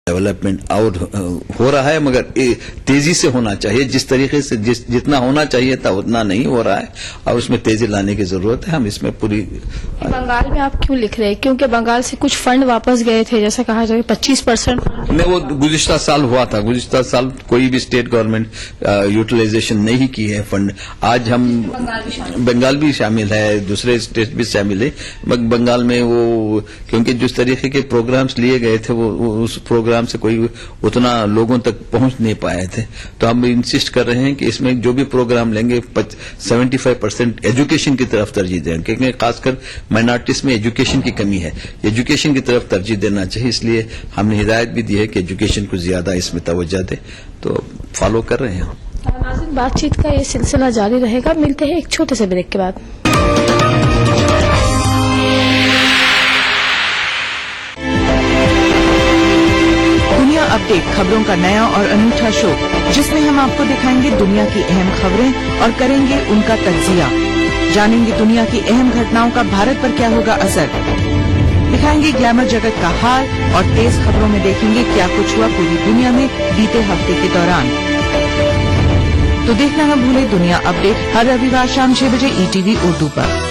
Development और हो रहा है, मगर तेजी से होना चाहिए। जिस तरीके से जितना होना चाहिए था उतना नहीं हो रहा है और उसमें तेजी लाने की जरूरत है। हम इसमें पूरी। बंगाल में आप क्यों लिख रहे हैं? क्योंकि बंगाल से कुछ फंड वापस गए थे, जैसा कहा जाए 25% नहीं, वो गुज़िश्ता साल हुआ था। गुज़िश्ता साल कोई भी स्टेट गवर्नमेंट यूटिलाइजेशन नहीं की है फंड। आज हम बंगाल भी शामिल है, दूसरे स्टेट भी शामिल है, मगर बंगाल में वो क्योंकि जिस तरीके के प्रोग्राम्स लिए गए थे वो उस प्रोग्राम से कोई उतना लोगों तक पहुंच नहीं पाए थे। तो हम इंसिस्ट कर रहे हैं कि इसमें जो भी प्रोग्राम लेंगे 75% एजुकेशन की तरफ तरजीह दें, क्योंकि खासकर माइनॉरिटीज में एजुकेशन की कमी है। एजुकेशन की तरफ तरजीह देना चाहिए, इसलिए हमने हिदायत भी दी है कि एजुकेशन को ज्यादा इसमें तवज्जो दे, तो फॉलो कर रहे हैं। नाज़रीन, बातचीत का ये सिलसिला जारी रहेगा। मिलते हैं एक छोटे से ब्रेक के बाद। दुनिया अपडेट, खबरों का नया और अनूठा शो, जिसमें हम आपको दिखाएंगे दुनिया की अहम खबरें और करेंगे उनका तज्जिया। जानेंगे दुनिया की अहम घटनाओं का भारत पर क्या होगा असर। दिखाएंगे ग्लैमर जगत का हाल और तेज खबरों में देखेंगे क्या कुछ हुआ पूरी दुनिया में बीते हफ्ते के दौरान। तो देखना न भूले दुनिया अपडेट हर रविवार शाम 6 बजे ETV उर्दू पर।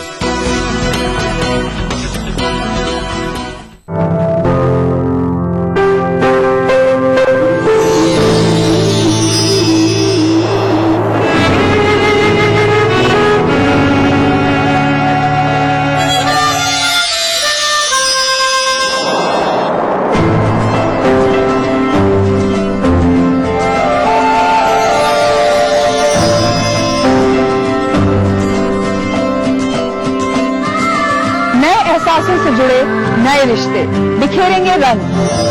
एहसासों से जुड़े नए रिश्ते बिखेरेंगे रंग।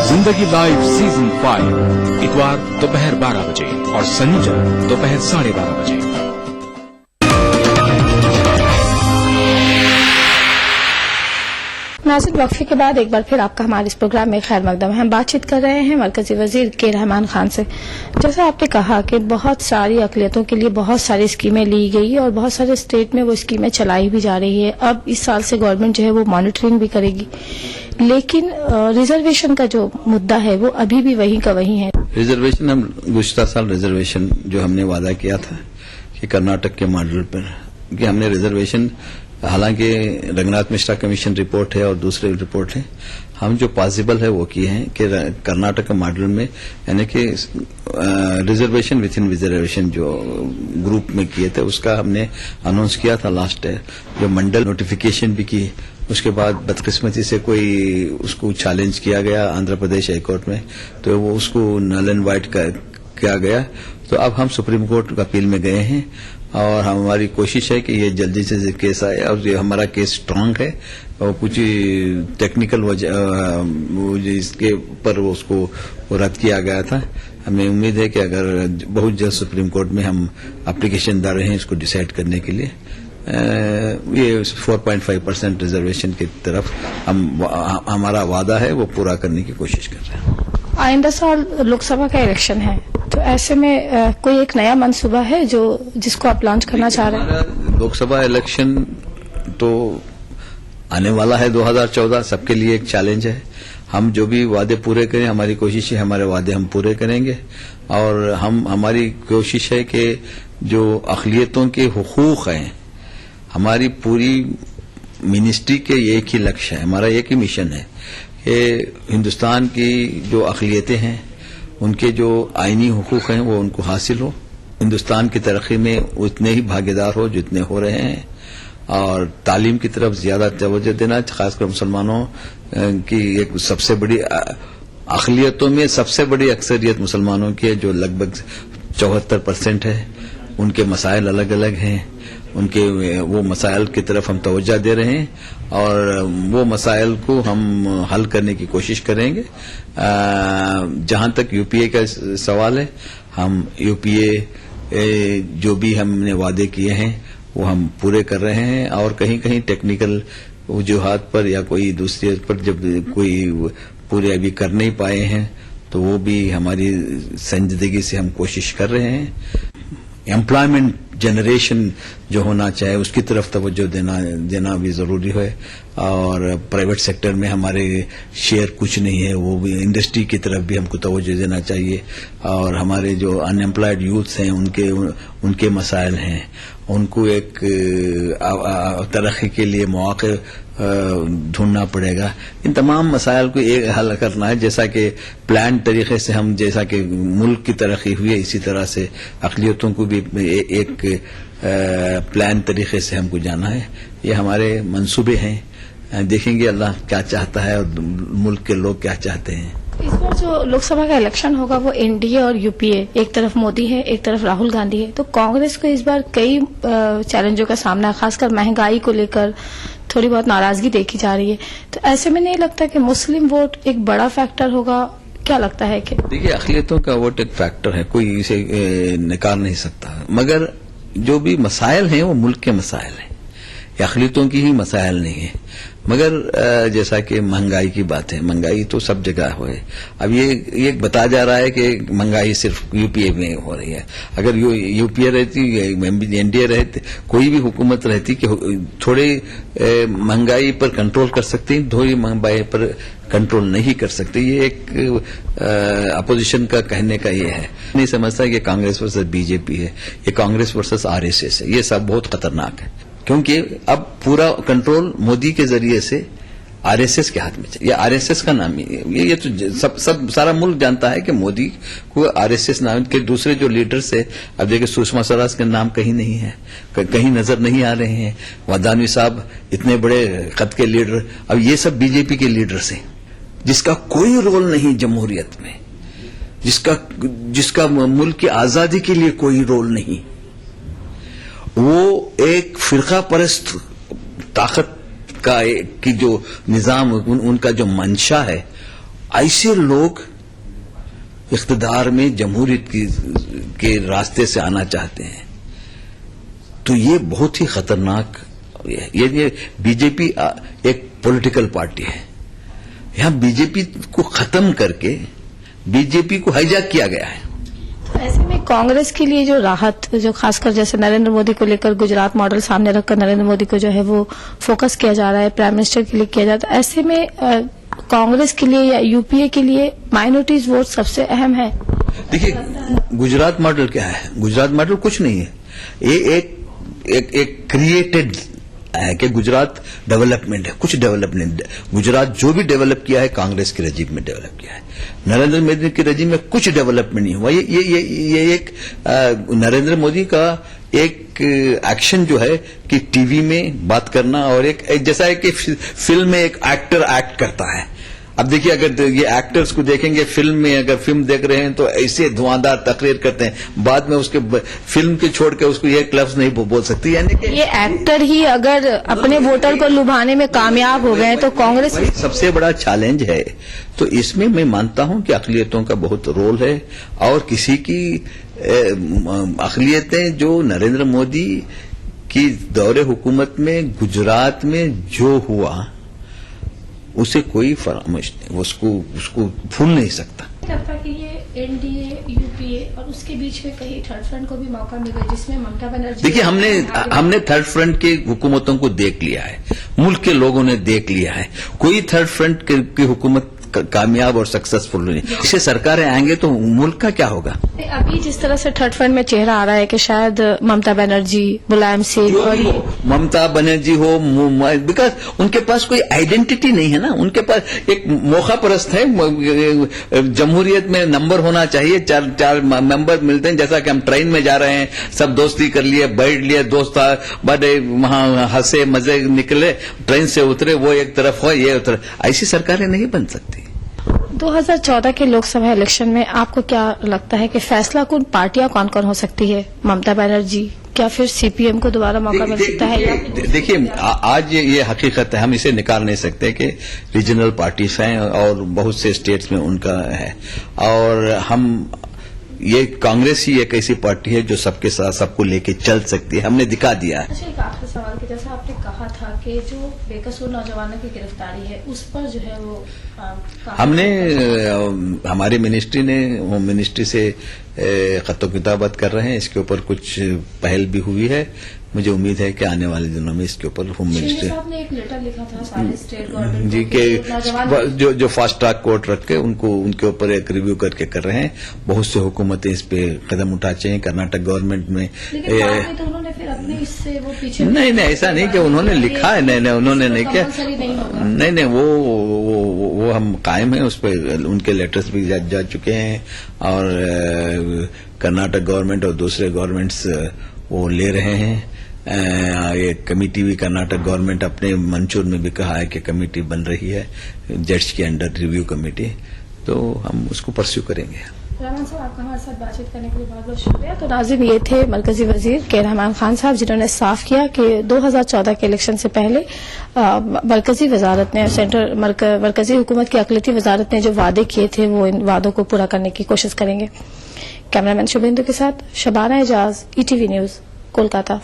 जिंदगी लाइव सीजन 5 इतवार दोपहर 12 बजे और शनिवार दोपहर 12:30 बजे। नाज़रीन, वक्फे के बाद एक बार फिर आपका हमारे इस प्रोग्राम में खैर मकदम है। हम बातचीत कर रहे हैं मरकजी वजीर के रहमान खान से। जैसा आपने कहा कि बहुत सारी अक़लियतों के लिए बहुत सारी स्कीमें ली गई और बहुत सारे स्टेट में वो स्कीमें चलाई भी जा रही है। अब इस साल से गवर्नमेंट जो है वो मॉनिटरिंग भी करेगी, लेकिन रिजर्वेशन का जो मुद्दा है वो अभी भी वहीं का वहीं है। रिजर्वेशन, हम गुज़िश्ता साल रिजर्वेशन जो हमने वादा किया था कि कर्नाटक के मॉडल पर कि हमने रिजर्वेशन, हालांकि रंगनाथ मिश्रा कमीशन रिपोर्ट है और दूसरे रिपोर्ट है, हम जो पॉसिबल है वो किए हैं कि कर्नाटक मॉडल में यानी कि रिजर्वेशन विथ इन रिजर्वेशन जो ग्रुप में किए थे उसका हमने अनाउंस किया था लास्ट ईयर। जो मंडल नोटिफिकेशन भी की, उसके बाद बदकिस्मती से कोई उसको चैलेंज किया गया आंध्र प्रदेश हाई कोर्ट में, तो वो उसको नल एंड वाइट किया गया। तो अब हम सुप्रीम कोर्ट अपील में गए हैं और हमारी कोशिश है कि ये जल्दी से केस आए और ये हमारा केस स्ट्रांग है और कुछ टेक्निकल वजह इसके ऊपर उसको रद्द किया गया था। हमें उम्मीद है कि अगर बहुत जल्द सुप्रीम कोर्ट में हम एप्लीकेशन डाल रहे हैं इसको डिसाइड करने के लिए। ये 4.5% रिजर्वेशन की तरफ हमारा वादा है वो पूरा करने की कोशिश कर रहे हैं। आइंदा साल लोकसभा का इलेक्शन है, तो ऐसे में कोई एक नया मनसूबा है जिसको आप लॉन्च करना चाह रहे हैं? लोकसभा इलेक्शन तो आने वाला है 2014, सबके लिए एक चैलेंज है। हम जो भी वादे पूरे करें, हमारी कोशिश है हमारे वादे हम पूरे करेंगे और हमारी कोशिश है कि जो अक़लियतों के हुकूक हैं, हमारी पूरी मिनिस्ट्री के एक ही लक्ष्य है, हमारा एक ही मिशन है कि हिंदुस्तान की जो अक़लियतें हैं उनके जो आईनी हुकूक हैं वो उनको हासिल हो, हिंदुस्तान की तरक्की में उतने ही भागीदार हो जितने हो रहे हैं और तालीम की तरफ ज्यादा तवज्जो देना, खासकर मुसलमानों की एक सबसे बड़ी अक़लियतों में सबसे बड़ी अक्सरियत मुसलमानों की है जो लगभग 74% है। उनके मसाइल अलग अलग हैं, उनके वो मसाइल की तरफ हम तवज्जो दे रहे हैं और वो मसाइल को हम हल करने की कोशिश करेंगे। जहां तक यूपीए का सवाल है, हम यूपीए जो भी हमने वादे किए हैं वो हम पूरे कर रहे हैं और कहीं कहीं टेक्निकल वजूहात पर या कोई दूसरे पर जब कोई पूरे अभी कर नहीं पाए हैं तो वो भी हमारी संजीदगी से हम कोशिश कर रहे हैं। एम्प्लॉयमेंट जनरेशन जो होना चाहिए उसकी तरफ तवज्जो देना भी जरूरी है। और प्राइवेट सेक्टर में हमारे शेयर कुछ नहीं है, वो भी इंडस्ट्री की तरफ भी हमको तवज्जो देना चाहिए। और हमारे जो अनएम्प्लॉयड यूथ्स हैं उनके मसाइल हैं, उनको एक तरक्की के लिए मौके ढूंढना पड़ेगा। इन तमाम मसाइल को एक हल करना है, जैसा कि प्लान तरीके से हम जैसा कि मुल्क की तरक्की हुई है इसी तरह से अक़लियतों को भी एक प्लान तरीके से हमको जाना है। ये हमारे मंसूबे हैं, देखेंगे अल्लाह क्या चाहता है और मुल्क के लोग क्या चाहते हैं। इस बार जो लोकसभा का इलेक्शन होगा वो एनडीए और यूपीए, एक तरफ मोदी है एक तरफ राहुल गांधी है, तो कांग्रेस को इस बार कई चैलेंजों का सामना, खासकर महंगाई को लेकर थोड़ी बहुत नाराजगी देखी जा रही है। तो ऐसे में नहीं लगता कि मुस्लिम वोट एक बड़ा फैक्टर होगा? क्या लगता है कि देखिए, अक़लियतों का वोट एक फैक्टर है, कोई इसे निकाल नहीं सकता, मगर जो भी मसाइल हैं वो मुल्क के मसाइल हैं, अक़लियतों की ही मसाइल नहीं है। मगर जैसा कि महंगाई की बात है, महंगाई तो सब जगह है। अब ये बताया जा रहा है कि महंगाई सिर्फ यूपीए में हो रही है। अगर यूपीए रहती, एनडीए रहती, कोई भी हुकूमत रहती कि थोड़े महंगाई पर कंट्रोल कर सकती, थोड़ी महंगाई पर कंट्रोल नहीं कर सकती। ये एक अपोजिशन का कहने का ये है। नहीं समझता कि कांग्रेस वर्सेस बीजेपी है, ये कांग्रेस वर्सेस आरएसएस है। ये सब बहुत खतरनाक है, क्योंकि अब पूरा कंट्रोल मोदी के जरिए से आरएसएस के हाथ में है। ये आरएसएस का नाम ही ये तो सब सारा मुल्क जानता है कि मोदी को आरएसएस नाम के दूसरे जो लीडर्स है, अब देखिए सुषमा स्वराज का नाम कहीं नहीं है, कहीं नजर नहीं आ रहे हैं। वादानी साहब इतने बड़े कद के लीडर, अब ये सब बीजेपी के लीडर्स हैं जिसका कोई रोल नहीं जमहूरियत में, जिसका मुल्क की आजादी के लिए कोई रोल नहीं। वो एक फिरका परस्त ताकत का की जो निजाम, उनका जो मंशा है, ऐसे लोग इख्तिदार में जमहूरियत के रास्ते से आना चाहते हैं। तो ये बहुत ही खतरनाक है। ये बीजेपी एक पॉलिटिकल पार्टी है, यहां बीजेपी को खत्म करके बीजेपी को हाईजैक किया गया है। ऐसे में कांग्रेस के लिए जो राहत, जो खासकर जैसे नरेंद्र मोदी को लेकर गुजरात मॉडल सामने रखकर नरेंद्र मोदी को जो है वो फोकस किया जा रहा है, प्राइम मिनिस्टर के लिए किया जाता है, ऐसे में कांग्रेस के लिए या यूपीए के लिए माइनॉरिटीज वोट सबसे अहम है। देखिए, गुजरात मॉडल क्या है? गुजरात मॉडल कुछ नहीं है, ये एक क्रिएटेड है कि गुजरात डेवलपमेंट है। कुछ डेवलपमेंट, गुजरात जो भी डेवलप किया है कांग्रेस के रजीम में डेवलप किया है। नरेंद्र मोदी के रजीम में कुछ डेवलपमेंट नहीं हुआ। ये एक नरेंद्र मोदी का एक एक्शन जो है कि टीवी में बात करना, और एक जैसा है कि फिल्म में एक एक्टर एक्ट करता है। अब देखिए, अगर ये एक्टर्स को देखेंगे फिल्म में, अगर फिल्म देख रहे हैं तो ऐसे धुआंधार तकरीर करते हैं, बाद में उसके फिल्म के छोड़ के उसको ये लफ्ज नहीं बोल सकती। यानी कि ये एक्टर ही अगर अपने वोटर को लुभाने में कामयाब हो गए तो कांग्रेस सबसे बड़ा चैलेंज है। तो इसमें मैं मानता हूं कि अक़लियतों का बहुत रोल है, और किसी की अक़लियतें जो नरेंद्र मोदी की दौरे हुकूमत में गुजरात में जो हुआ उसे कोई फरामोश नहीं, उसको भूल नहीं सकता। लगता कि ये एनडीए, यूपीए और उसके बीच में कहीं थर्ड फ्रंट को भी मौका मिले, जिसमें ममता बनर्जी। देखिए, हमने थर्ड फ्रंट के हुकूमतों को देख लिया है, मुल्क के लोगों ने देख लिया है। कोई थर्ड फ्रंट की हुकूमत कामयाब और सक्सेसफुल नहीं। इससे सरकारें आएंगे तो मुल्क का क्या होगा? अभी जिस तरह से थर्ड फ्रंट में चेहरा आ रहा है कि शायद ममता बनर्जी, मुलायम सिंह और ममता बनर्जी हो, बिकॉज उनके पास कोई आइडेंटिटी नहीं है ना। उनके पास एक मौका परस्त है। जमहूरियत में नंबर होना चाहिए, चार मेंबर मिलते हैं, जैसा कि हम ट्रेन में जा रहे हैं, सब दोस्ती कर लिए, बैठ लिए, दोस्त बड़े वहां हंसे मजे निकले, ट्रेन से उतरे, वो एक तरफ हो, ये उतरे। ऐसी सरकारें नहीं बन सकती। 2014 के लोकसभा इलेक्शन में आपको क्या लगता है कि फैसला कौन पार्टियां कौन कौन हो सकती है? ममता बनर्जी, क्या फिर सीपीएम को दोबारा मौका मिल सकता है? देखिए, आज ये हकीकत है, हम इसे निकाल नहीं सकते कि रीजनल पार्टीज हैं और बहुत से स्टेट्स में उनका है, और हम ये कांग्रेस ही एक ऐसी पार्टी है जो सबके साथ सबको लेके चल सकती है, हमने दिखा दिया है। अच्छा, एक आखिरी सवाल कि जैसा आपने कहा था कि जो बेकसूर नौजवानों की गिरफ्तारी है उस पर जो है वो हमने हमारी मिनिस्ट्री ने होम मिनिस्ट्री से खतो किताबत कर रहे हैं, इसके ऊपर कुछ पहल भी हुई है। मुझे उम्मीद है कि आने वाले दिनों में इसके ऊपर होम मिनिस्ट्री साहब ने एक लेटर लिखा था सारे स्टेट गवर्नमेंट जी के जो फास्ट ट्रैक कोर्ट रख के उनको उनके ऊपर एक रिव्यू करके कर रहे हैं। बहुत से हुकूमतें इस पे कदम उठा चाहिए। कर्नाटक गवर्नमेंट में लेकिन बाद में तो उन्होंने फिर अपने इससे वो पीछे नहीं ऐसा नहीं कि उन्होंने लिखा है, नहीं उन्होंने नहीं किया, नहीं वो हम कायम हैं उस पर। उनके लेटर्स भी जा चुके हैं और कर्नाटक गवर्नमेंट और दूसरे गवर्नमेंट्स वो ले रहे हैं। ये कमेटी भी कर्नाटक गवर्नमेंट अपने मंशूर में भी कहा है कि कमेटी बन रही है जज के अंडर, रिव्यू कमेटी, तो हम उसको परस्यू करेंगे। रहमान साहब, आपका हमारे साथ बातचीत करने के लिए बहुत बहुत शुक्रिया। तो नाज़रीन, ये थे मरकजी वजीर के रहमान खान साहब, जिन्होंने साफ किया कि 2014 के इलेक्शन से पहले मरकजी वजारत ने मरकजी हुकूमत की अक़लियती वजारत ने जो वादे किए थे वो इन वादों को पूरा करने की कोशिश करेंगे। कैमरामैन शुभेंदु के साथ Shabana Ejaz, ETV news, Kolkata.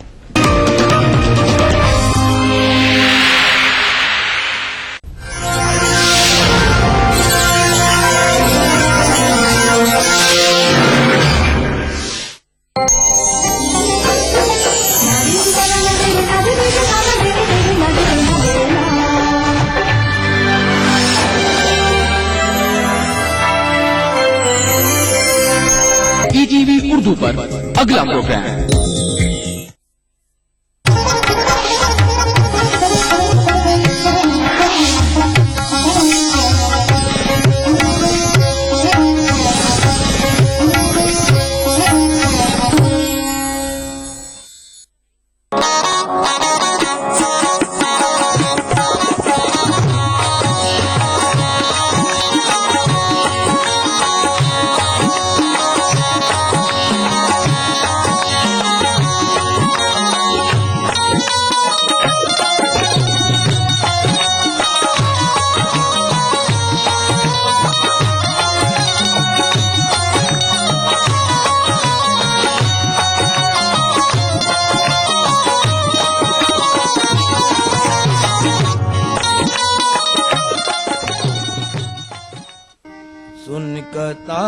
ETV Urdu पर अगला प्रोग्राम सुन कथा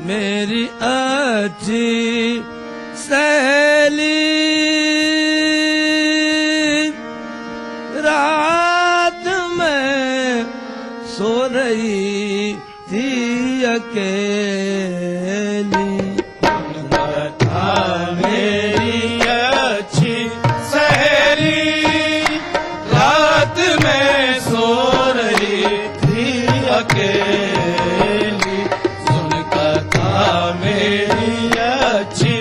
मेरी अच्छी सहेली, रात में सो रही थी अकेली। कथा मेरी अच्छी सहेली, रात में सो रही थी अकेली। सुन कथा मेरी अच्छी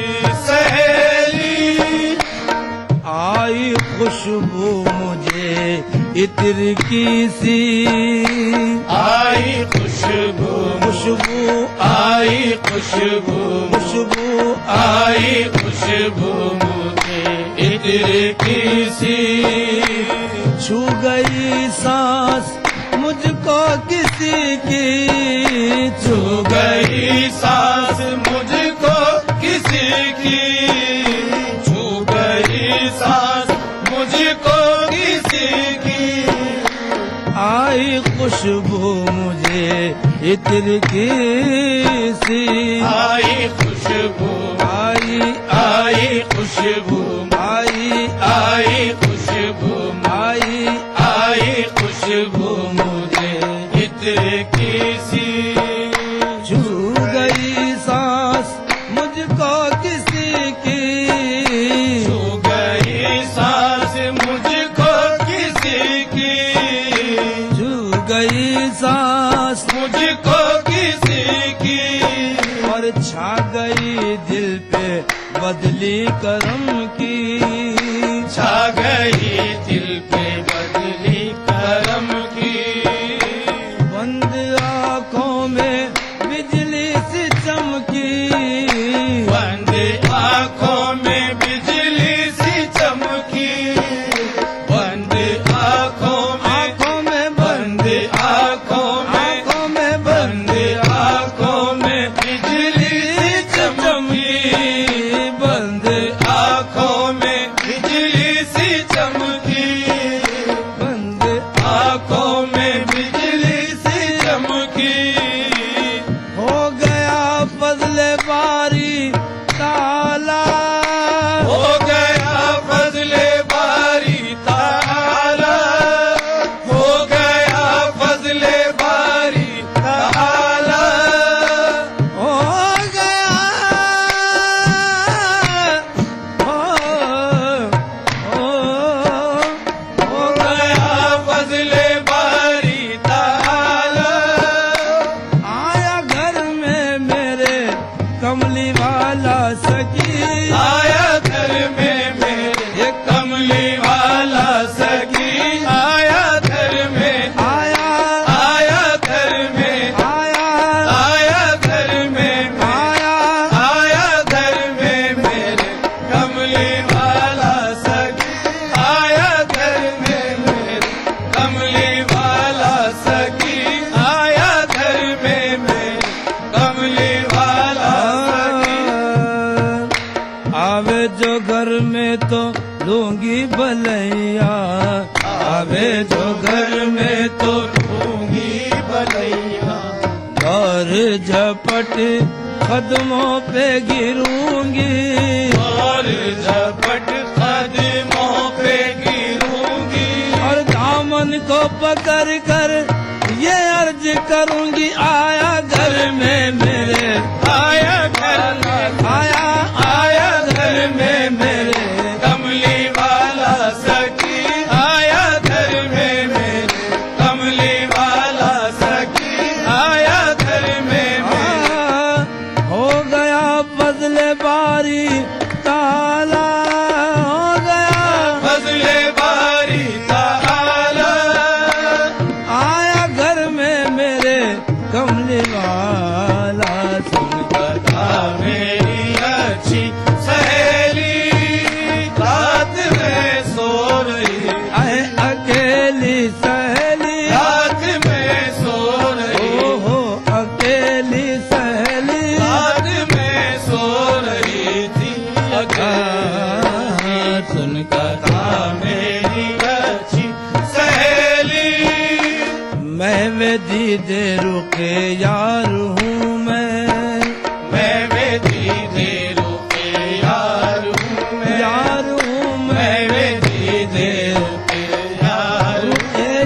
सहेली, आई खुशबू मुझे इत्र की सी, आई खुशबू खुशबू आई खुशबू खुशबू आई खुशबू मुझे इत्र की सी। छू गई सांस मुझको किसी की, छू गई सांस मुझको किसी की, छू गई सांस मुझको किसी की। आई खुशबू मुझे इत्र की सी, आई खुशबू आई खुशबू आई खुशबू आई खुशबू मुझे इत्र की सी। छू गई सांस मुझको किसी की, छू गई सांस मुझको किसी की, छू गई सांस मुझको किसी की। और छा गई दिल पे बदली करम की, छा गई दिल पे बदली करम की। बंद आँखों में बिजली सी चमकी, बंद आँखों में बिजली सी चमकी। बंद आँखों में बंद आँखों में बंद आँखों में बिजली बारी ताला, हो गया फजले बारी ताला, हो गया फजले बारी ताला, हो गया हो गया फजले बारी ताला, आया घर में मेरे कमली वाला सखी, आया घर में मेरे कमली वाला सखी, आया घर में, आया आया घर में, आया आया घर में, आया आया घर में मेरे कमली वाला सखी, आया घर में मेरे कमली वाला सखी, आया घर में मेरे कमली वाला सखी। आवे जो घर में तो लूंगी भलैया, आवे जो घर में तो लूंगी भलैया, और झपट कदमों पे गिरूंगी, और झपट कदमों पे गिरूंगी, और दामन को पकड़ कर ये अर्ज करूंगी, आया घर में मेरे, आया घर में, आया आया घर में मेरे, कमली वाला सखी, आया घर में मेरे कमली वाला सखी, आया घर में मेरे, हो गया बदले बारी ताला, हो गया फजले बारी ताला, आया घर में मेरे कमली वाला सुन बता मेरी अच्छी सहेली, रात में सो रही, आए अकेली सहेली, रात में सो रही, ओहो अकेली सहेली, रात में सो रही थी, सुन कथा मेरी अच्छी सहेली, मैं वे दीदे रुके यार हूँ मैं वे दीदे रुके यार हूँ यार हूँ मैं वे दीदे रुके यार हूँ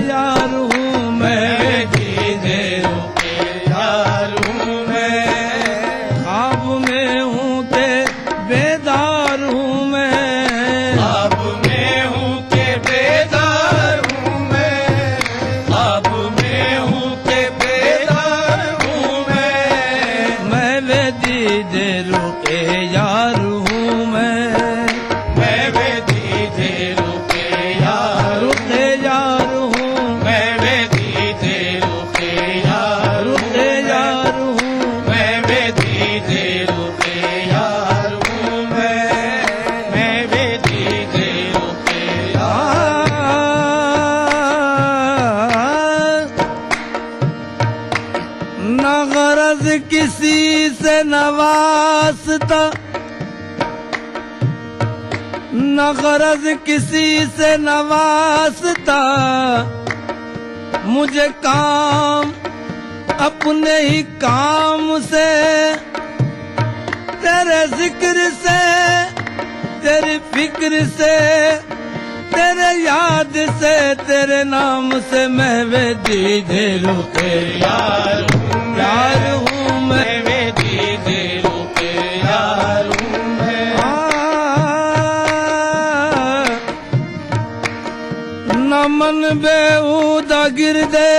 यार हूँ मैं वे दीदे रुके यार हूँ मैं, ख्वाब में हूँ के बेदार हूँ मैं, अब मैं हूँ के बेदार हूँ मैं, अब मैं हूँ के बेदार हूँ मैं वे दीदे रुके यार हूँ मैं वे दीदे रुके यार हूँ, रुके यार हूँ मैं वे दीदे रुके यार हूँ, रुके यार हूँ मैं वे दीदे रुके यार हूँ मैं वे दीदे रुके न गरज किसी से नवासता, न गरज किसी से नवासता, मुझे काम अपने ही काम से, तेरे जिक्र से, तेरी फिक्र से, तेरे याद से, तेरे नाम से मैं वे दीदे रुके यार हूँ यार हूँ मैं, मैं वे दीदे रुके यार हूँ मैं, न मन बेहुदा गिरदे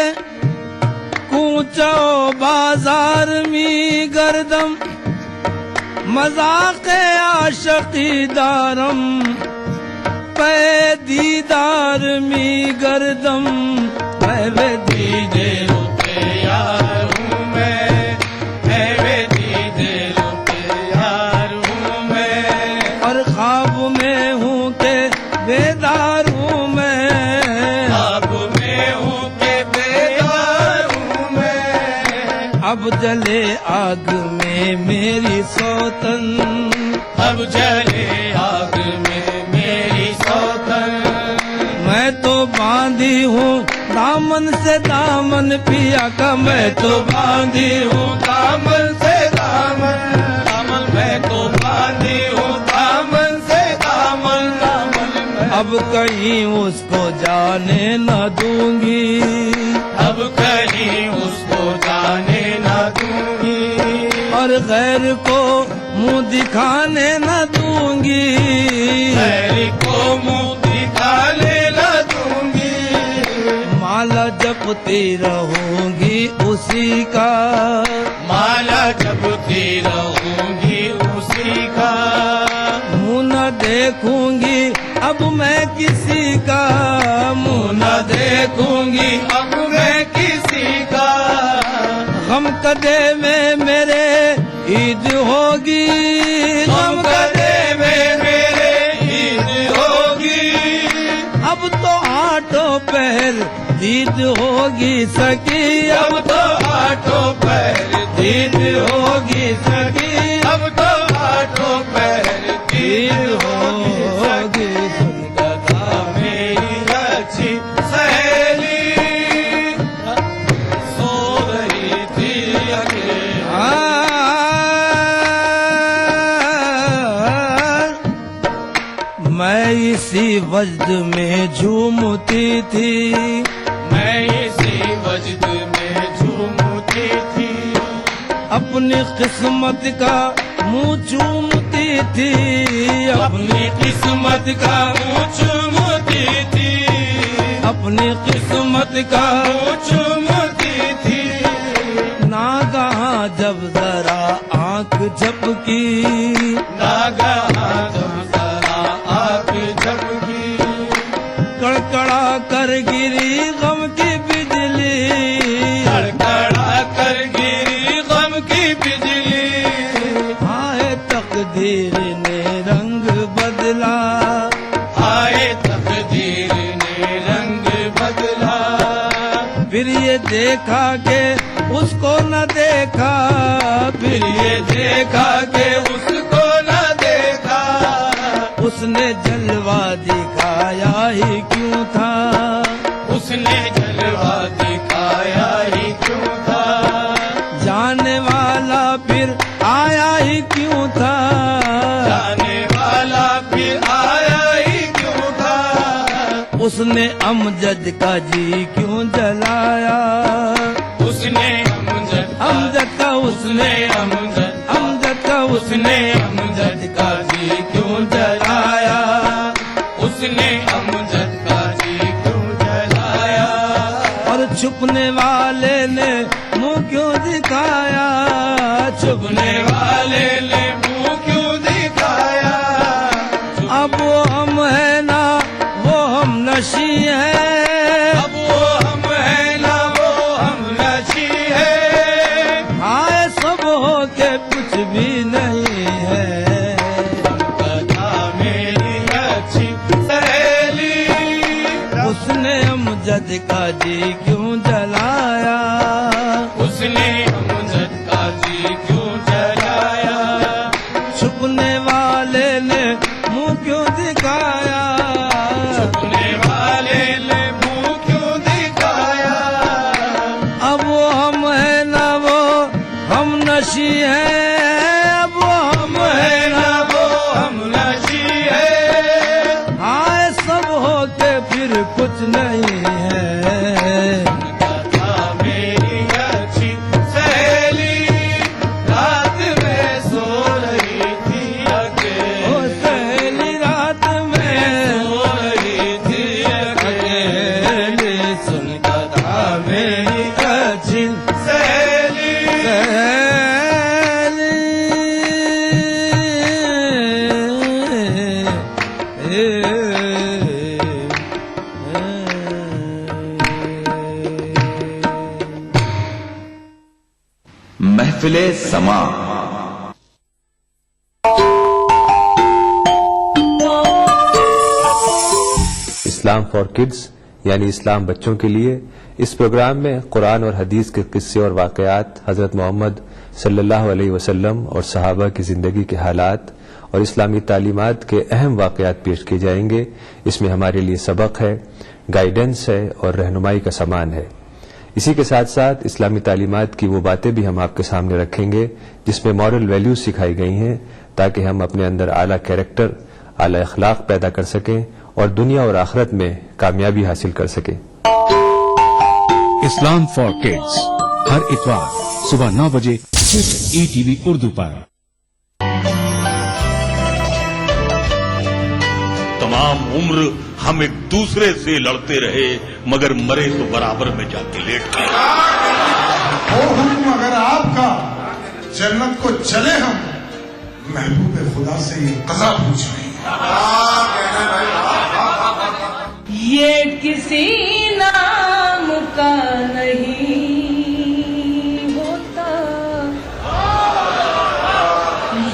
कूचो बाजार में गर्दम, मजाक आशकी दारम पे दीदार में गर्दम, मैं वे दीदे रुके यार हूँ मैं वे दीदे रुके यार हूँ मैं, और ख्वाब में हूँ के बेदार हूँ मैं, अब मैं हूँ के बेदार हूँ मैं, अब जले आग में मेरी सौतन, अब जले आग में मेरी सौतन, मैं तो बांधी हूँ दामन से दामन पिया का, मैं तो बांधी हूँ दामन से दामन, दामन कहीं उसको जाने न दूंगी, अब कहीं उसको जाने न दूंगी, और गैर को मुंह दिखाने न दूंगी, गैर को मुंह दिखाने न दूंगी, माला जपती रहूंगी उसी का, माला जपती रहूंगी उसी का, मुंह न देखूंगी अब मैं किसी का, मुंह न देखूंगी अब मैं किसी का, गम कदे में मेरे ईद होगी, गम कदे में मेरे ईद होगी, अब तो आठों पहर दीद होगी सकी, अब तो आठों पैर दीद होगी सकी, अब तो आठों पैर दीद होगी कथा मेरी अच्छी सहेली सो रही थी अकेली, मैं इसी वजद में झूमती थी, मैं इसी वजद में झूमती थी, अपनी किस्मत का मुंह चूमती थी, अपनी किस्मत का मुंह चूमती थी, अपनी किस्मत का मुंह चूमती थी, नागहां जब जरा आंख झपकी, नागहां जब जरा आंख झपकी, कड़कड़ा कर गिरी गम की बिजली, कड़कड़ा कर गिरी गम की बिजली, आए तकदीर ने रंग बदला, आए तकदीर ने रंग बदला, फिर ये देखा के उसको न देखा, फिर ये देखा के उसको न देखा, उसने जलवा दिखाया ही क्यों था, उसने जलवा दिखाया ही क्यों था, जाने वाला फिर आया ही क्यों था, जाने वाला फिर आया ही क्यों था, उसने अमजद का जी क्यों जलाया, उसने अमजद का उसने अमजद का उसने अमजद का जी क्यों जलाया, उसने अमजद का जी क्यों जलाया, और छुपने वाले ने मुंह क्यों दिखाया, छुपने वाले ने मुंह क्यों दिखाया, अब वो हम है ना वो हम नशी है, अब वो हम है ना वो हम नशी है, आए सब हो के कुछ भी नहीं है, कथा मेरी अच्छी सहेली, उसने अमजद का जी क्यों जलाया, उसने अमजद का जी क्यों जलाया, छुपने वाले ने मुंह क्यों दिखाया, छुपने वाले ने मुंह क्यों दिखाया, अब वो हम है ना वो हम नशी है, अब वो हम है ना वो हम नशी है, आए सब होके फिर कुछ नहीं है, कथा मेरी अच्छी सहेली, रात में सो रही थी ओ अकेली, सहेली रात में सो रही थी अकेली, अकेले सुन कथा मेरी अच्छी सहेली, महफिले समा। इस्लाम फॉर किड्स यानी इस्लाम बच्चों के लिए, इस प्रोग्राम में कुरान और हदीस के किस्से और वाकयात, हजरत मोहम्मद सल्लल्लाहु अलैहि वसल्लम और सहाबा की जिंदगी के हालात और इस्लामी तालीमात के अहम वाकयात पेश किए जाएंगे। इसमें हमारे लिए सबक है, गाइडेंस है और रहनुमाई का सामान है। इसी के साथ साथ इस्लामी तालीमात की वो बातें भी हम आपके सामने रखेंगे जिसमें मॉरल वैल्यूज सिखाई गई हैं, ताकि हम अपने अंदर आला कैरेक्टर, आला अखलाक पैदा कर सकें और दुनिया और आखिरत में कामयाबी हासिल कर सके। इस्लाम फॉर किड्स हर इतवार सुबह 9 बजे सिर्फ ईटीवी उर्दू पर। तमाम उम्र हम एक दूसरे से लड़ते रहे, मगर मरे तो बराबर में जाके लेट गए। वो हुक्म अगर आपका जन्नत को चले हम महबूब खुदा से ये कज़ा पूछें। ये किसी नाम का नहीं होता,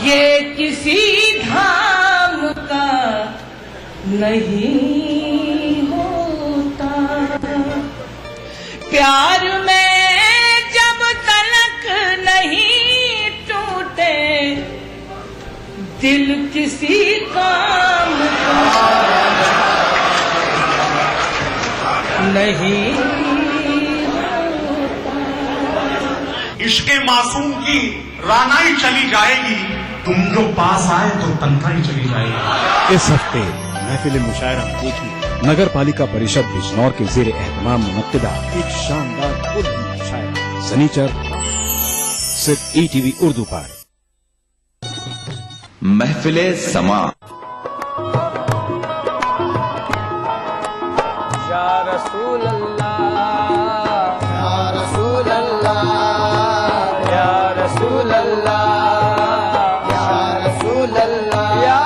ये किसी धाम का नहीं होता। प्यार में जब तलक नहीं टूटे, दिल किसी काम का नहीं होता। इश्के मासूम की रानाई चली जाएगी, तुम जो पास आए तो तन्हाई चली जाएगी। इस हफ्ते महफिल मुशायरा देखिए नगर पालिका परिषद बिजनौर के जेर एहतमाम मुनक्किदा एक शानदार उर्दू मुशायरा सनीचर सिर्फ ईटीवी उर्दू पर। महफिले समा। या रसूल अल्लाह, या रसूल अल्लाह, या रसूल अल्लाह, या रसूल अल्लाह, या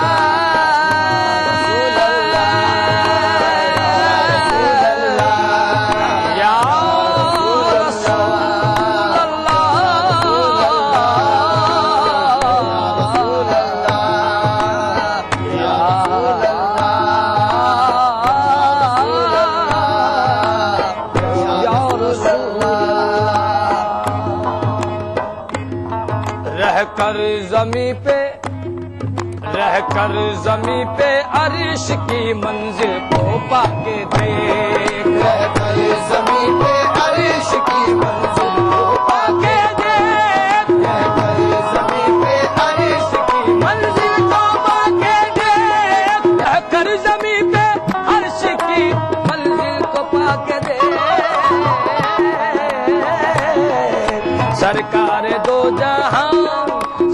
रहकर ज़मीं पे अर्श की मंजिल को पाके देख। रहकर ज़मीं पे अर्श की मंजिल को पाके देख। रहकर ज़मीं पे अर्श की मंजिल को पाके देख। रहकर ज़मीं पे अर्श की मंजिल को पाके देख। सरकार दो जहां,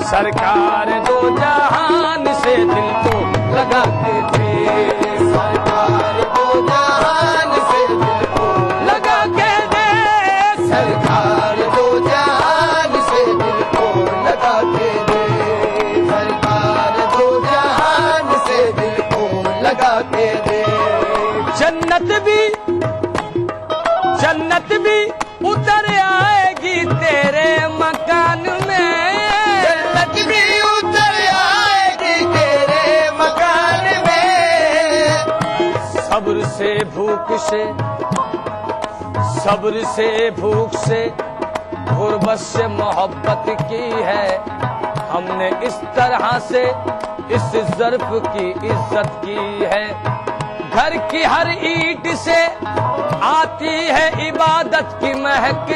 सरकार दो जहान से दिल को लगाते थे। सरकार दो जहान से दिल को लगा के दे। सरकार दो जहान से दिल को लगा के दे। सरकार दो जहान से दिल को लगा के दे। जन्नत भी उतर आएगी तेरे मकान में। जन्नत भी उतर आएगी तेरे मकान में। सब्र से भूख से गुर्बत से मोहब्बत की है हमने, इस तरह से इस ज़र्फ की इज्जत की है। घर की हर ईंट से आती है इबादत की महक।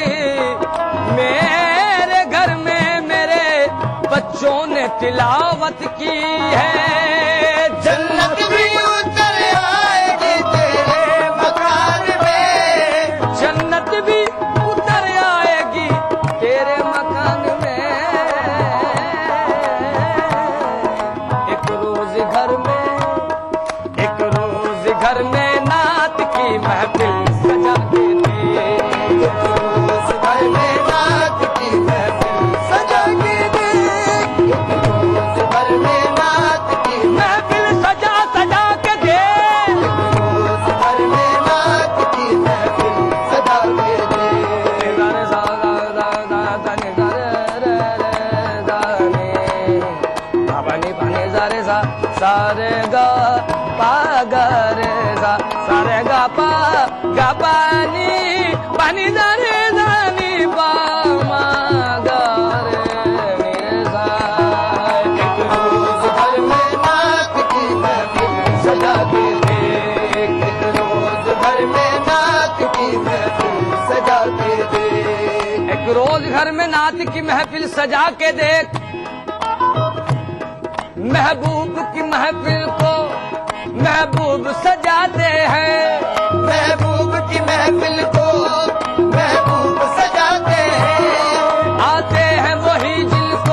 मेरे घर में मेरे बच्चों ने तिलावत की है। जन्नत भी उतर आएगी तेरे मकान में। जन्नत भी उतर आएगी तेरे मकान में। एक रोज घर में नात की महफिल सजा के दे। एक रोज घर में नात की महफिल सजा के दे। एक रोज घर में नात की महफिल सजा के दे। एक रोज घर में नात की महफिल सजा के दे। सारे गा पा गा रे सा, सारे गा पा गा पानी पानी दा रे दा नी पा मा गा रे नी सा। एक रोज घर में नात की महफिल सजा के देख। एक रोज घर में नात की महफिल सजा के देख। एक रोज घर में नात की महफिल सजा के देख। महबूब की महफिल को महबूब सजाते हैं, महबूब की महफिल को